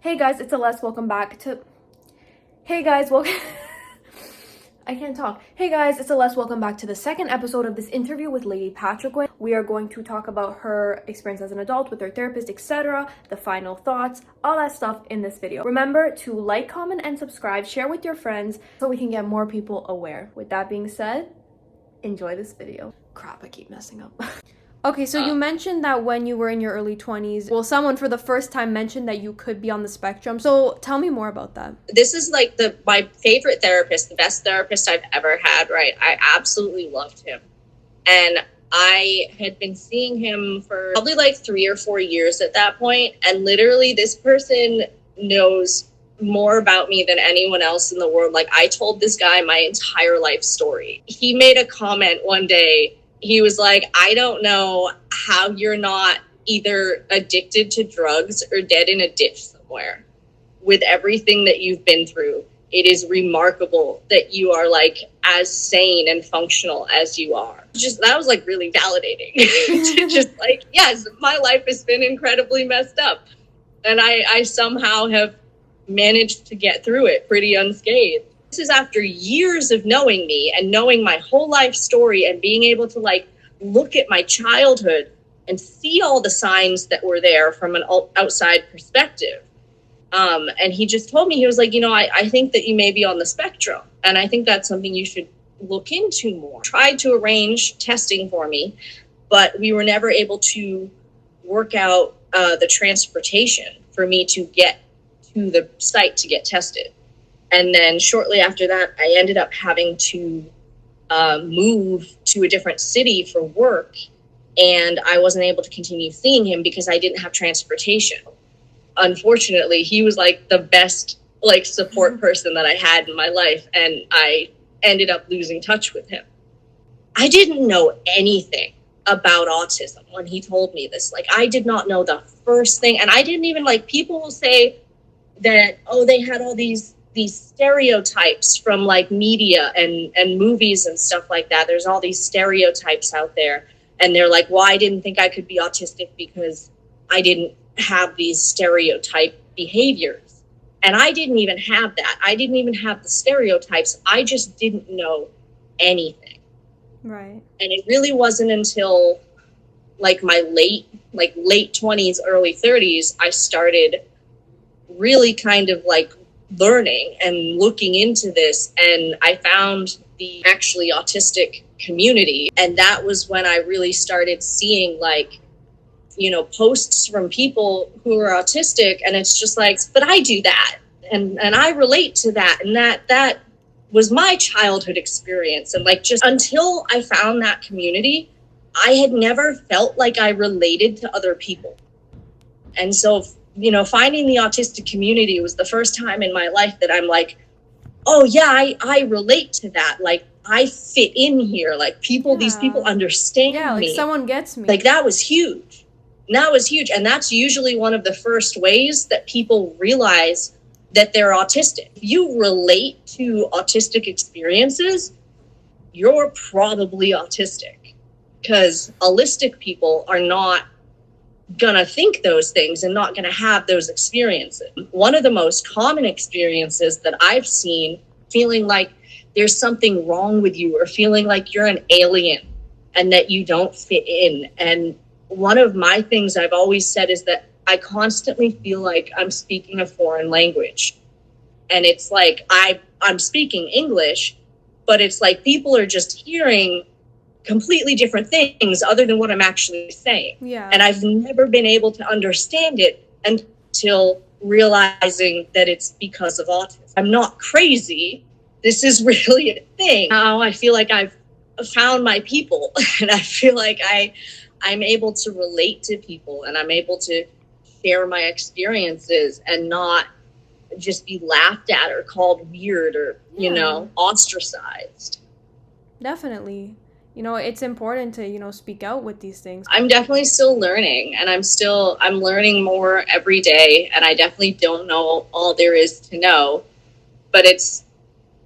Hey guys, it's Celeste. Welcome back to... Hey guys, welcome... I can't talk. Hey guys, it's Celeste. Welcome back to the second episode of this interview with Lady Patriquin. We are going to talk about her experience as an adult with her therapist, etc., the final thoughts, all that stuff in this video. Remember to like, comment, and subscribe, share with your friends so we can get more people aware. With that being said, enjoy this video. Crap, I keep messing up. Okay, so you mentioned that when you were in your early 20s, well, someone for the first time mentioned that you could be on the spectrum. So tell me more about that. This is like my favorite therapist, the best therapist I've ever had, right? I absolutely loved him. And I had been seeing him for probably like 3 or 4 years at that point. And literally this person knows more about me than anyone else in the world. Like, I told this guy my entire life story. He made a comment one day. He was like, I don't know how you're not either addicted to drugs or dead in a ditch somewhere with everything that you've been through. It is remarkable that you are like as sane and functional as you are. Just that was like really validating. Just like, yes, my life has been incredibly messed up. And I somehow have managed to get through it pretty unscathed. This is after years of knowing me and knowing my whole life story and being able to like look at my childhood and see all the signs that were there from an outside perspective. And he just told me, he was like, I think that you may be on the spectrum. And I think that's something you should look into more. Tried to arrange testing for me, but we were never able to work out the transportation for me to get to the site to get tested. And then shortly after that, I ended up having to move to a different city for work. And I wasn't able to continue seeing him because I didn't have transportation. Unfortunately, he was like the best like support person that I had in my life. And I ended up losing touch with him. I didn't know anything about autism when he told me this. Like, I did not know the first thing. And I didn't even like, people will say that, oh, they had all these stereotypes from like media and movies and stuff like that. There's all these stereotypes out there. And they're like, well, I didn't think I could be autistic because I didn't have these stereotype behaviors. And I didn't even have that. I didn't even have the stereotypes. I just didn't know anything. Right. And it really wasn't until like my late 20s, early 30s, I started really kind of like learning and looking into this, and I found the actually autistic community. And that was when I really started seeing like, posts from people who are autistic, and it's just like, but I do that and I relate to that, and that was my childhood experience. And like, just until I found that community, I had never felt like I related to other people. And so finding the autistic community was the first time in my life that I'm like, oh yeah, I relate to that. Like, I fit in here. Like, these people understand me. Yeah, like someone gets me. Like, that was huge. And that's usually one of the first ways that people realize that they're autistic. If you relate to autistic experiences, you're probably autistic, because allistic people are not gonna think those things and not gonna have those experiences. One of the most common experiences that I've seen, feeling like there's something wrong with you or feeling like you're an alien and that you don't fit in. And one of my things I've always said is that I constantly feel like I'm speaking a foreign language. And it's like I'm speaking English, but it's like people are just hearing completely different things other than what I'm actually saying. Yeah. And I've never been able to understand it until realizing that it's because of autism. I'm not crazy. This is really a thing. Now I feel like I've found my people, and I feel like I'm able to relate to people, and I'm able to share my experiences and not just be laughed at or called weird or, ostracized. Definitely. It's important to, speak out with these things. I'm definitely still learning, and I'm learning more every day, and I definitely don't know all there is to know. But it's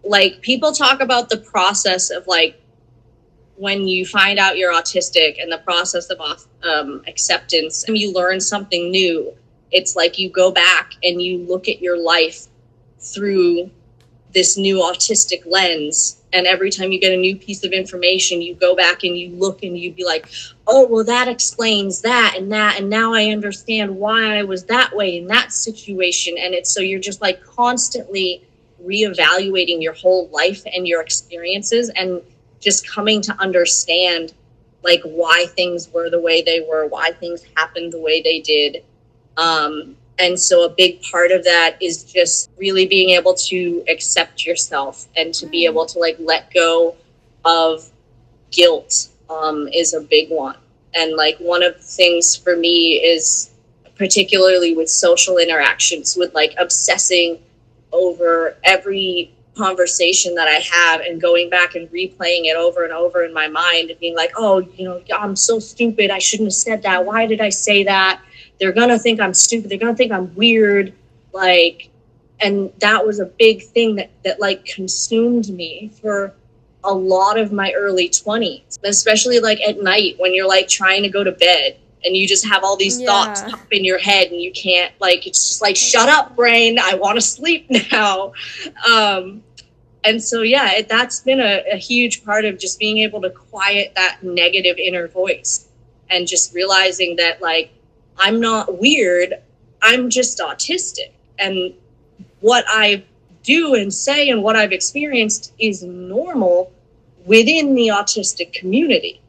like, people talk about the process of like when you find out you're autistic and the process of acceptance, and you learn something new. it's like you go back and you look at your life through this new autistic lens, and every time you get a new piece of information, you go back and you look and you be like, oh, well, that explains that, and now I understand why I was that way in that situation. And it's so you're just like constantly reevaluating your whole life and your experiences, and just coming to understand like why things were the way they were, why things happened the way they did. And so a big part of that is just really being able to accept yourself and to be able to like let go of guilt, is a big one. And like one of the things for me is particularly with social interactions, with like obsessing over every conversation that I have and going back and replaying it over and over in my mind and being like, oh, you know, I'm so stupid. I shouldn't have said that. Why did I say that? They're going to think I'm stupid. They're going to think I'm weird. Like, and that was a big thing that like consumed me for a lot of my early 20s, especially like at night when you're like trying to go to bed and you just have all these thoughts pop in your head and you can't, like, it's just like, shut up, brain. I want to sleep now. And so, yeah, that's been a huge part of just being able to quiet that negative inner voice and just realizing that, like, I'm not weird, I'm just autistic. And what I do and say and what I've experienced is normal within the autistic community.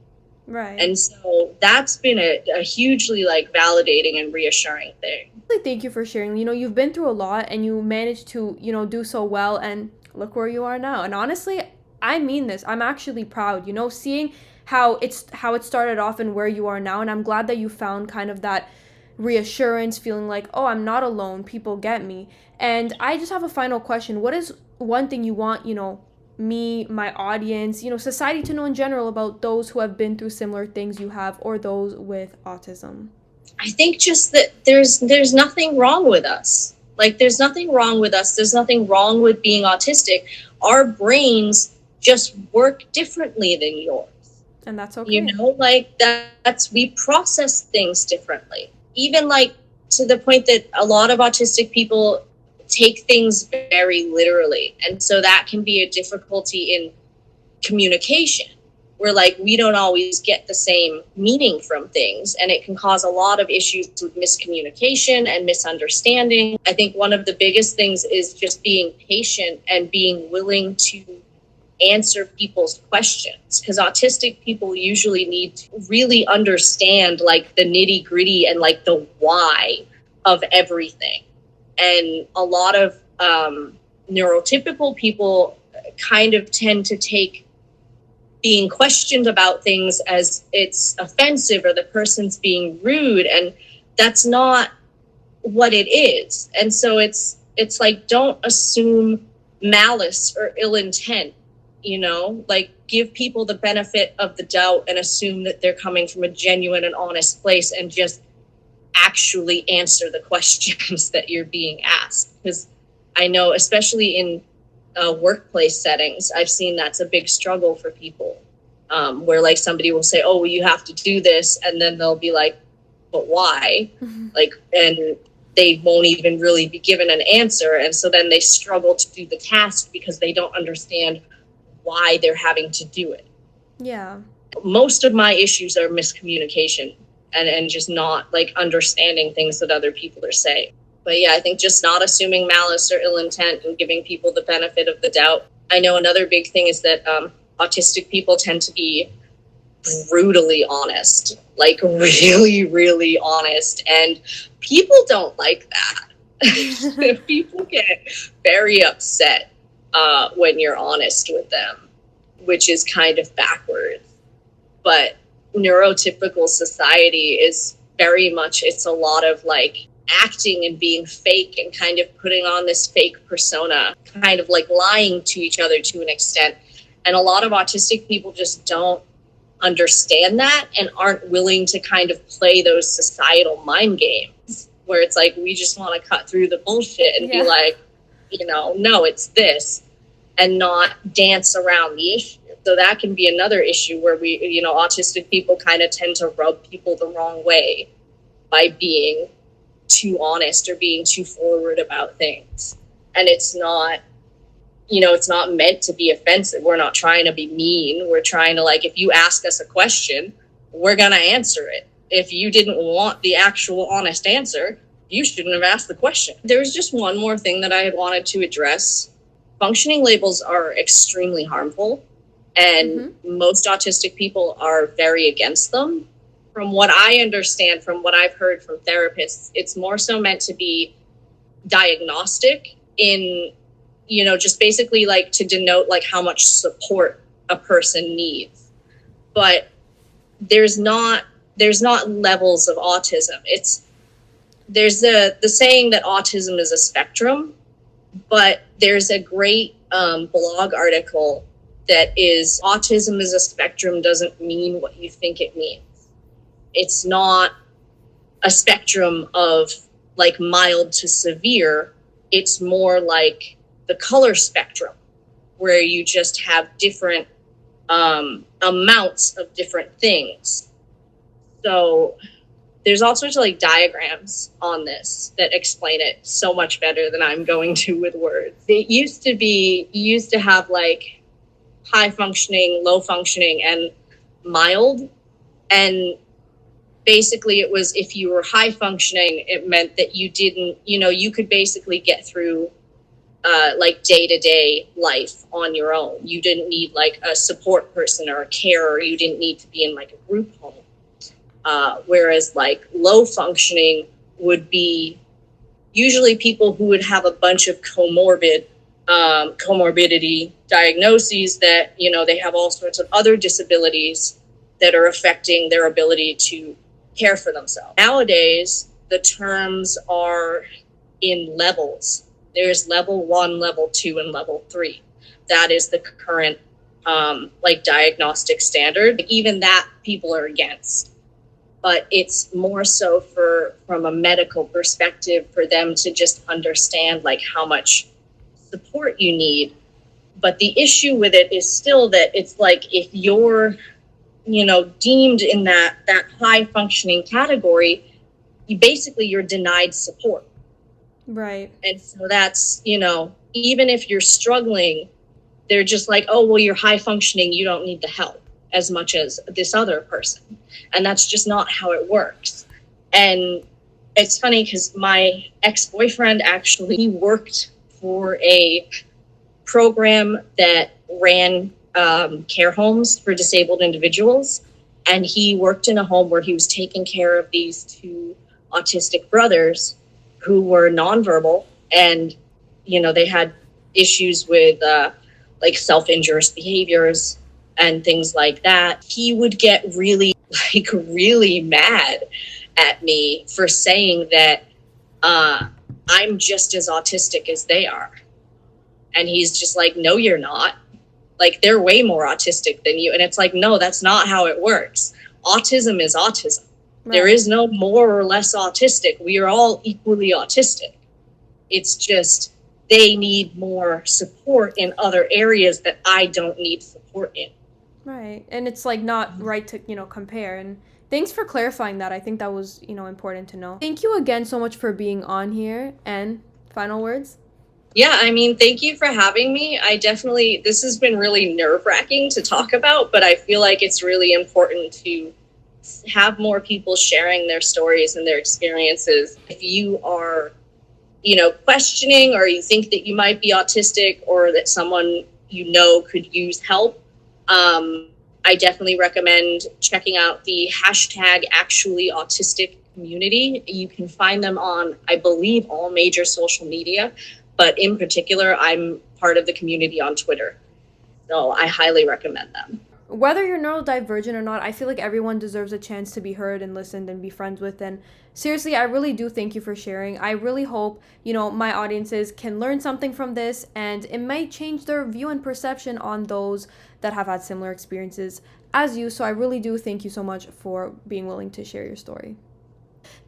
Right. And so that's been a hugely like validating and reassuring thing. Thank you for sharing. You know, you've been through a lot and you managed to, you know, do so well, and look where you are now. And honestly, I mean this. I'm actually proud, you know, seeing how it started off and where you are now. And I'm glad that you found kind of that reassurance, feeling like, oh, I'm not alone, people get me. And I just have a final question. What is one thing you want, you know, me, my audience, you know, society to know in general about those who have been through similar things you have, or those with autism? I think just that there's nothing wrong with us. Like, there's nothing wrong with us. There's nothing wrong with being autistic. Our brains just work differently than yours. And that's okay. You know, like we process things differently. Even like to the point that a lot of autistic people take things very literally. And so that can be a difficulty in communication, where like we don't always get the same meaning from things, and it can cause a lot of issues with miscommunication and misunderstanding. I think one of the biggest things is just being patient and being willing to answer people's questions, because autistic people usually need to really understand like the nitty gritty and like the why of everything. And a lot of neurotypical people kind of tend to take being questioned about things as it's offensive or the person's being rude, and that's not what it is. And so it's like, don't assume malice or ill intent, you know, like give people the benefit of the doubt and assume that they're coming from a genuine and honest place, and just actually answer the questions that you're being asked. Because I know, especially in workplace settings, I've seen that's a big struggle for people, where like somebody will say, oh, well, you have to do this, and then they'll be like, but why? Like, and they won't even really be given an answer, and so then they struggle to do the task because they don't understand why they're having to do it. Yeah. Most of my issues are miscommunication and just not like understanding things that other people are saying. But yeah, I think just not assuming malice or ill intent and giving people the benefit of the doubt. I know another big thing is that autistic people tend to be brutally honest, like really, really honest. And people don't like that. People get very upset when you're honest with them, which is kind of backwards. But neurotypical society is very much, it's a lot of like acting and being fake and kind of putting on this fake persona, kind of like lying to each other to an extent. And a lot of autistic people just don't understand that and aren't willing to kind of play those societal mind games where it's like, we just want to cut through the bullshit and be like, you know, no, it's this, and not dance around the issue. So that can be another issue where we, you know, autistic people kind of tend to rub people the wrong way by being too honest or being too forward about things. And it's not, it's not meant to be offensive. We're not trying to be mean. We're trying to, like, if you ask us a question, we're going to answer it. If you didn't want the actual honest answer, you shouldn't have asked the question. There's just one more thing that I had wanted to address. Functioning labels are extremely harmful, and most autistic people are very against them. From what I understand, from what I've heard from therapists, it's more so meant to be diagnostic in, just basically like to denote like how much support a person needs. But there's not levels of autism. There's the saying that autism is a spectrum, but there's a great blog article that is autism is a spectrum doesn't mean what you think it means. It's not a spectrum of like mild to severe. It's more like the color spectrum, where you just have different amounts of different things. So there's all sorts of like diagrams on this that explain it so much better than I'm going to with words. It used to have like high functioning, low functioning, and mild. And basically it was, if you were high functioning, it meant that you didn't, you could basically get through like day-to-day life on your own. You didn't need like a support person or a carer. You didn't need to be in like a group home. Whereas like low functioning would be usually people who would have a bunch of comorbidity diagnoses that, they have all sorts of other disabilities that are affecting their ability to care for themselves. Nowadays, the terms are in levels. There's level 1, level 2, and level 3. That is the current like diagnostic standard. Even that people are against. But it's more so from a medical perspective for them to just understand like how much support you need. But the issue with it is still that it's like if you're, deemed in that high functioning category, you're denied support. Right. And so that's, even if you're struggling, they're just like, oh, well, you're high functioning, you don't need the help as much as this other person. And that's just not how it works. And it's funny because my ex-boyfriend he worked for a program that ran care homes for disabled individuals. And he worked in a home where he was taking care of these 2 autistic brothers who were nonverbal, and, they had issues with like self-injurious behaviors and things like that. He would get really mad at me for saying that I'm just as autistic as they are. And he's just like, no, you're not. Like, they're way more autistic than you. And it's like, no, that's not how it works. Autism is autism. Right. There is no more or less autistic. We are all equally autistic. It's just they need more support in other areas that I don't need support in. Right. And it's like not right to, compare. And thanks for clarifying that. I think that was, important to know. Thank you again so much for being on here. And final words? Yeah, thank you for having me. This has been really nerve-wracking to talk about, but I feel like it's really important to have more people sharing their stories and their experiences. If you are, questioning, or you think that you might be autistic, or that someone could use help, I definitely recommend checking out the #ActuallyAutistic community. You can find them on, I believe, all major social media. But in particular, I'm part of the community on Twitter. So I highly recommend them. Whether you're neurodivergent or not, I feel like everyone deserves a chance to be heard and listened and be friends with. And seriously, I really do thank you for sharing. I really hope, my audiences can learn something from this, and it might change their view and perception on those that have had similar experiences as you. So I really do thank you so much for being willing to share your story.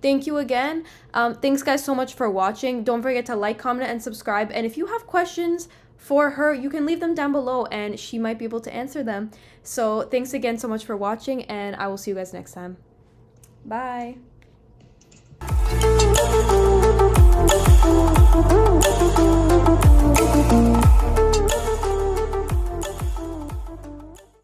Thank you again. Thanks guys so much for watching. Don't forget to like, comment, and subscribe. And if you have questions for her, you can leave them down below and she might be able to answer them. So thanks again so much for watching, and I will see you guys next time. Bye.